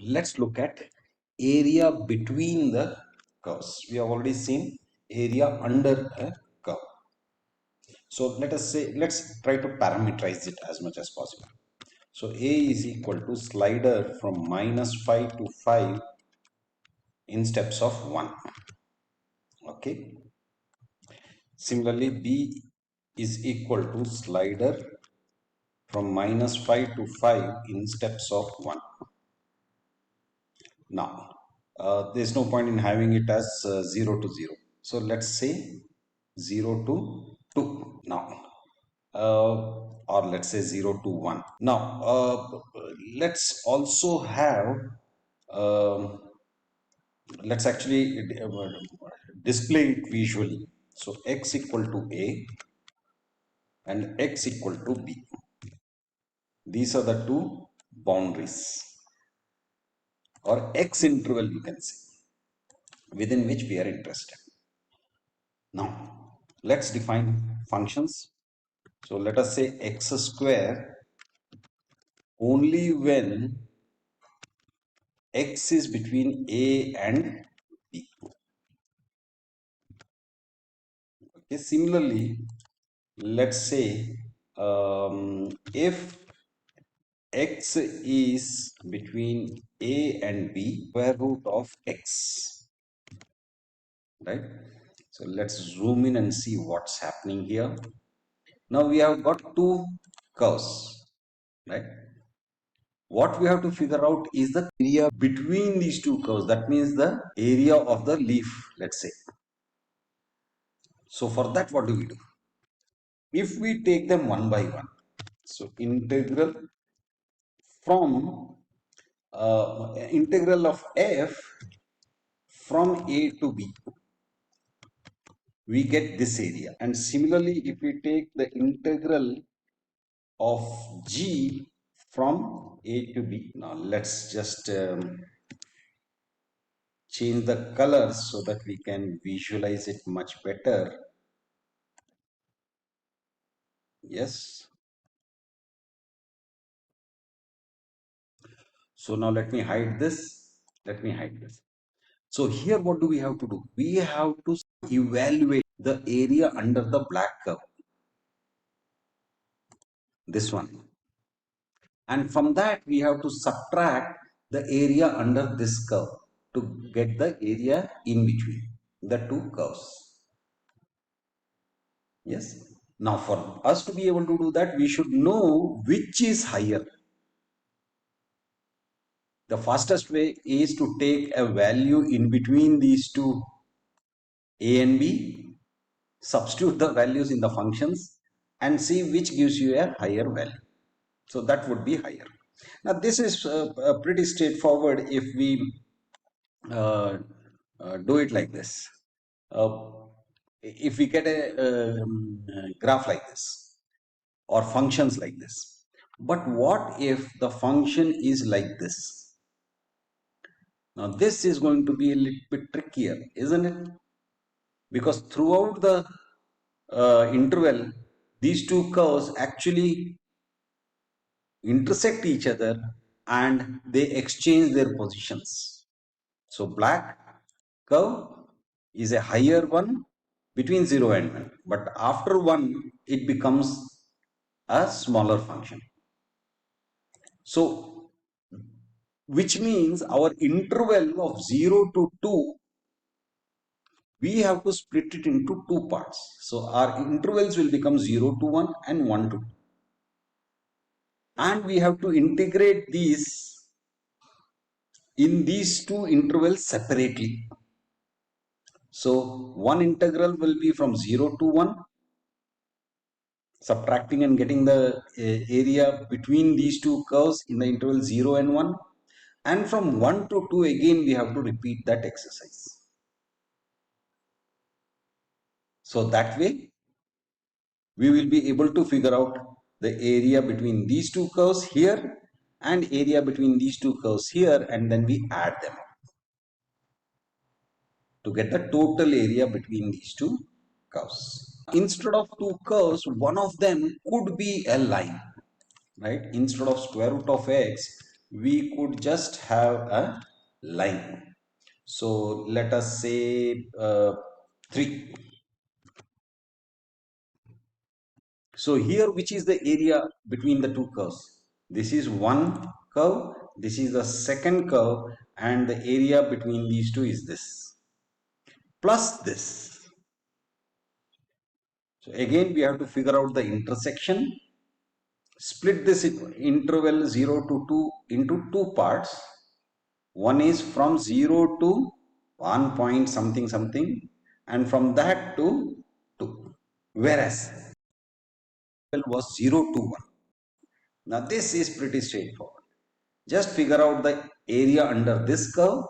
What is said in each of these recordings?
let's look at area between the curves. We have already seen area under a curve. So let's try to parameterize it as much as possible. So A is equal to slider from -5 to 5 in steps of 1. Okay. Similarly, B is equal to slider from -5 to 5 in steps of 1. Now, there's no point in having it as 0 to 0. So let's say 0 to 2 now. Or let's say 0 to 1. Now, let's also have, um, let's actually display it visually. So x equal to A and x equal to B. These are the two boundaries or x interval, you can say, within which we are interested. Now, let's define functions. So let us say x square only when x is between A and B. Okay, similarly, let's say if x is between A and B, square root of x, right? So let's zoom in and see what's happening here. Now we have got two curves, right? What we have to figure out is the area between these two curves. That means the area of the leaf, let's say. So for that, what do we do? If we take them one by one, so integral of f from A to B, we get this area. And similarly, if we take the integral of g from A to B, now let's just change the colors so that we can visualize it much better. Yes. So now let me hide this. Let me hide this. So here what do we have to do? We have to evaluate the area under the black curve. This one. And from that we have to subtract the area under this curve to get the area in between the two curves. Yes. Now for us to be able to do that, we should know which is higher. The fastest way is to take a value in between these two A and B, substitute the values in the functions and see which gives you a higher value. So that would be higher. Now this is pretty straightforward if we do it like this. If we get a graph like this or functions like this. But what if the function is like this? Now this is going to be a little bit trickier, isn't it? Because throughout the interval, these two curves actually intersect each other and they exchange their positions. So black curve is a higher one between 0 and 1, but after 1 it becomes a smaller function. So which means our interval of 0 to 2, we have to split it into two parts. So our intervals will become 0 to 1 and 1 to 2. And we have to integrate these in these two intervals separately. So one integral will be from 0 to 1, subtracting and getting the area between these two curves in the interval 0 and 1. And from 1 to 2 again we have to repeat that exercise. So that way we will be able to figure out the area between these two curves here and area between these two curves here, and then we add them to get the total area between these two curves. Instead of two curves, one of them could be a line, right? Instead of square root of x, we could just have a line. So let us say 3. So here, which is the area between the two curves? This is one curve, this is the second curve, and the area between these two is this plus this. So again, we have to figure out the intersection, split this interval 0 to 2 into two parts. One is from 0 to 1 point something something, and from that to 2. Whereas was 0 to 1. Now this is pretty straightforward. Just figure out the area under this curve,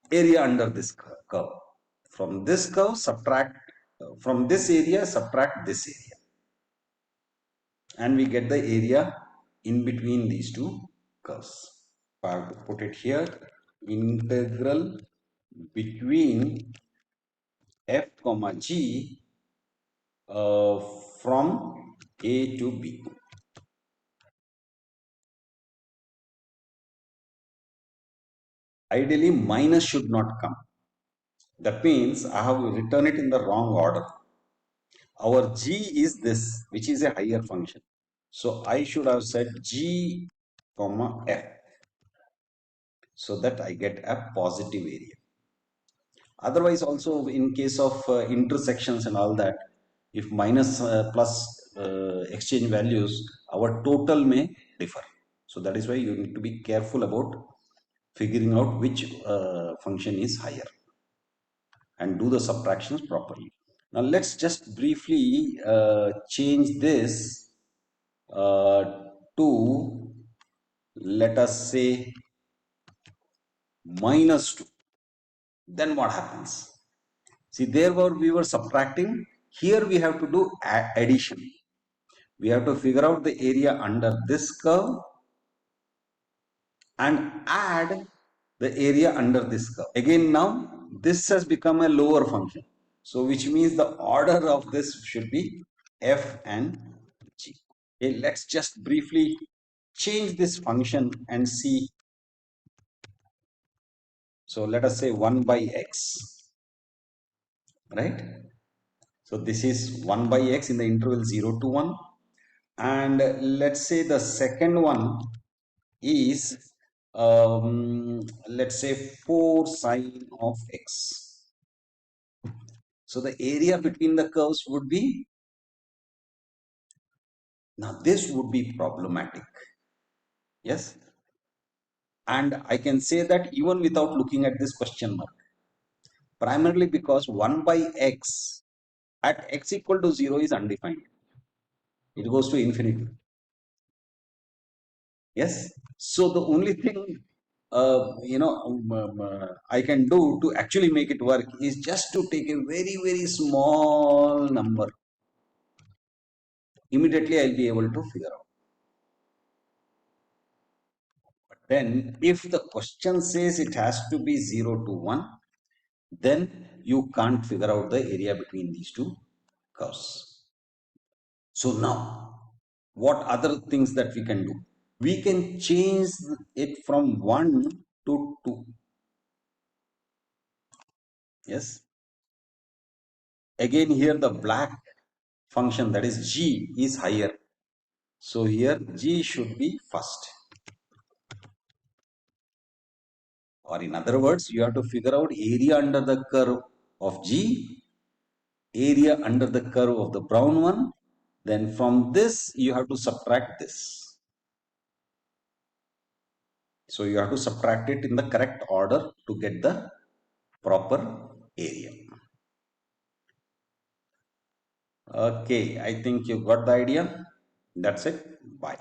area under this curve. From this curve, subtract, from this area, subtract this area. And we get the area in between these two curves. I have to put it here, integral between f comma g from a to b. Ideally, minus should not come. That means I have written it in the wrong order. Our g is this, which is a higher function. So I should have said g comma f, so that I get a positive area. Otherwise, also in case of intersections and all that, if minus plus exchange values, our total may differ. So that is why you need to be careful about figuring out which function is higher and do the subtractions properly. Now let's just briefly change this to, let us say, minus 2. Then what happens? See, there were we were subtracting. Here we have to do addition. We have to figure out the area under this curve and add the area under this curve. Again, now this has become a lower function. So which means the order of this should be f and g. Okay, let's just briefly change this function and see. So let us say 1 by x, right? So this is 1 by x in the interval 0 to 1. And let's say the second one is, let's say 4 sine of x. So the area between the curves would be, now this would be problematic. Yes. And I can say that even without looking at this question mark, primarily because 1 by x at x equal to 0 is undefined. It goes to infinity. Yes. So the only thing I can do to actually make it work is just to take a very, very small number. Immediately I'll be able to figure out. But then if the question says it has to be 0 to 1, then you can't figure out the area between these two curves. So now, what other things that we can do? We can change it from 1 to 2. Yes. Again, here the black function, that is g, is higher. So here g should be first. Or in other words, you have to figure out area under the curve of g, area under the curve of the brown one. Then from this, you have to subtract this. So you have to subtract it in the correct order to get the proper area. Okay, I think you got the idea. That's it. Bye.